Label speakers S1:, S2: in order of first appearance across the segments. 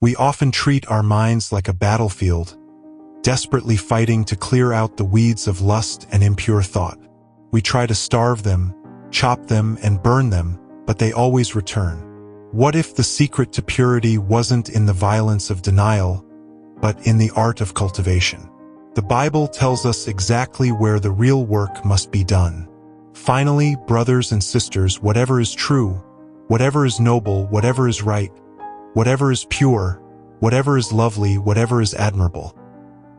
S1: We often treat our minds like a battlefield, desperately fighting to clear out the weeds of lust and impure thought. We try to starve them, chop them, and burn them, but they always return. What if the secret to purity wasn't in the violence of denial, but in the art of cultivation? The Bible tells us exactly where the real work must be done. Finally, brothers and sisters, whatever is true, whatever is noble, whatever is right, whatever is pure, whatever is lovely, whatever is admirable,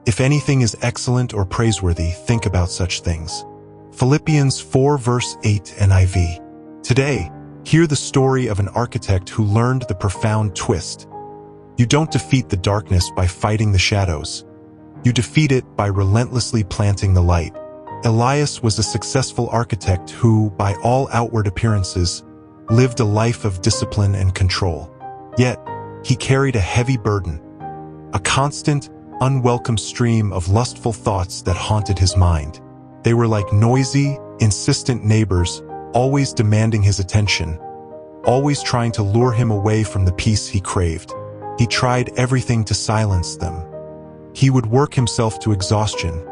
S1: if anything is excellent or praiseworthy, think about such things. Philippians 4 verse 8 NIV. Today, hear the story of an architect who learned the profound twist. You don't defeat the darkness by fighting the shadows. You defeat it by relentlessly planting the light. Elias was a successful architect who, by all outward appearances, lived a life of discipline and control. Yet, he carried a heavy burden, a constant, unwelcome stream of lustful thoughts that haunted his mind. They were like noisy, insistent neighbors, always demanding his attention, always trying to lure him away from the peace he craved. He tried everything to silence them. He would work himself to exhaustion,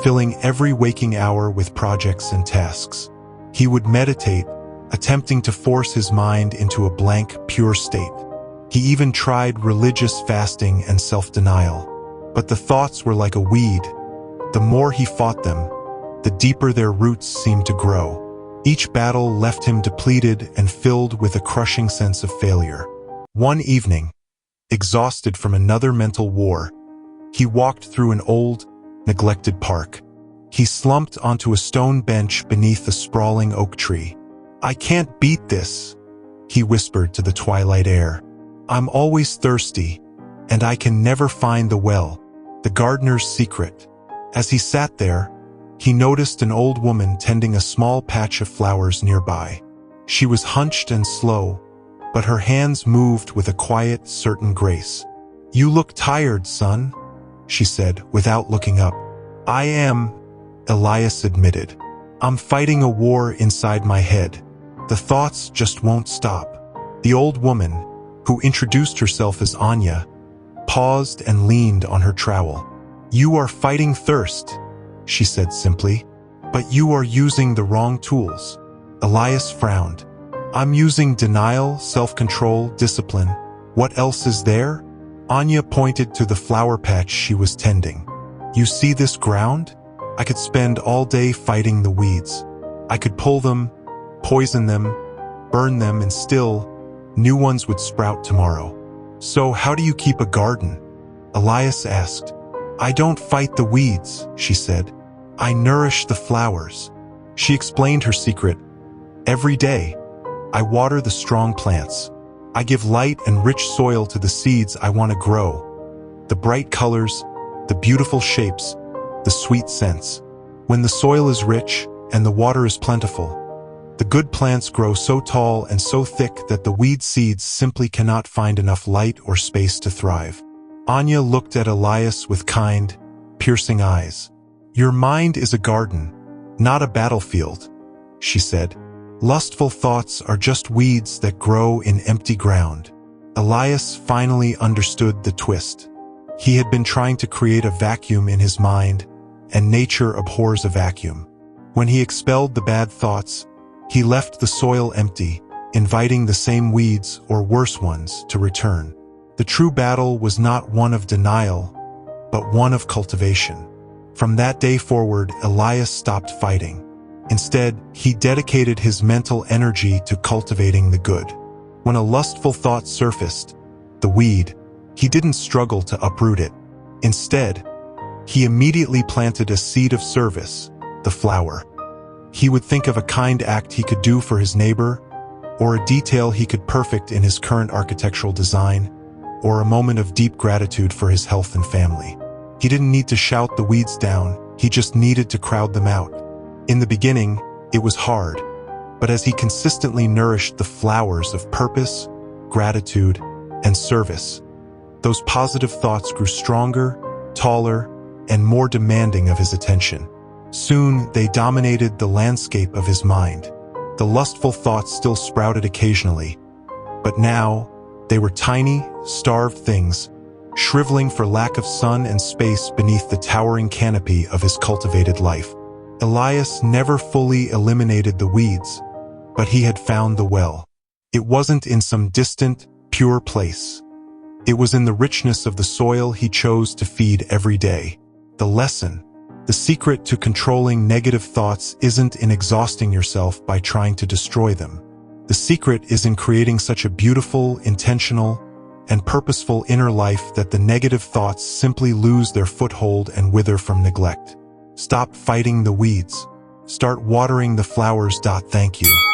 S1: filling every waking hour with projects and tasks. He would meditate, attempting to force his mind into a blank, pure state. He even tried religious fasting and self-denial. But the thoughts were like a weed. The more he fought them, the deeper their roots seemed to grow. Each battle left him depleted and filled with a crushing sense of failure. One evening, exhausted from another mental war, he walked through an old, neglected park. He slumped onto a stone bench beneath a sprawling oak tree. "I can't beat this," he whispered to the twilight air. "I'm always thirsty, and I can never find the well." The gardener's secret. As he sat there, he noticed an old woman tending a small patch of flowers nearby. She was hunched and slow, but her hands moved with a quiet, certain grace. "You look tired, son," she said, without looking up. "I am," Elias admitted. "I'm fighting a war inside my head. The thoughts just won't stop." The old woman, who introduced herself as Anya, paused and leaned on her trowel. "You are fighting thirst," she said simply, "but you are using the wrong tools." Elias frowned. "I'm using denial, self-control, discipline. What else is there?" Anya pointed to the flower patch she was tending. "You see this ground? I could spend all day fighting the weeds. I could pull them, poison them, burn them, and still, new ones would sprout tomorrow." "So how do you keep a garden?" Elias asked. "I don't fight the weeds," she said. "I nourish the flowers." She explained her secret. "Every day, I water the strong plants. I give light and rich soil to the seeds I want to grow. The bright colors, the beautiful shapes, the sweet scents. When the soil is rich and the water is plentiful, the good plants grow so tall and so thick that the weed seeds simply cannot find enough light or space to thrive." Anya looked at Elias with kind, piercing eyes. "Your mind is a garden, not a battlefield," she said. "Lustful thoughts are just weeds that grow in empty ground." Elias finally understood the twist. He had been trying to create a vacuum in his mind, and nature abhors a vacuum. When he expelled the bad thoughts, he left the soil empty, inviting the same weeds or worse ones to return. The true battle was not one of denial, but one of cultivation. From that day forward, Elias stopped fighting. Instead, he dedicated his mental energy to cultivating the good. When a lustful thought surfaced, the weed, he didn't struggle to uproot it. Instead, he immediately planted a seed of service, the flower. He would think of a kind act he could do for his neighbor, or a detail he could perfect in his current architectural design, or a moment of deep gratitude for his health and family. He didn't need to shout the weeds down, he just needed to crowd them out. In the beginning, it was hard, but as he consistently nourished the flowers of purpose, gratitude, and service, those positive thoughts grew stronger, taller, and more demanding of his attention. Soon, they dominated the landscape of his mind. The lustful thoughts still sprouted occasionally, but now, They were tiny, starved things, shriveling for lack of sun and space beneath the towering canopy of his cultivated life. Elias never fully eliminated the weeds, but he had found the well. It wasn't in some distant, pure place. It was in the richness of the soil he chose to feed every day. The lesson, the secret to controlling negative thoughts isn't in exhausting yourself by trying to destroy them. The secret is in creating such a beautiful, intentional, and purposeful inner life that the negative thoughts simply lose their foothold and wither from neglect. Stop fighting the weeds. Start watering the flowers. Thank you.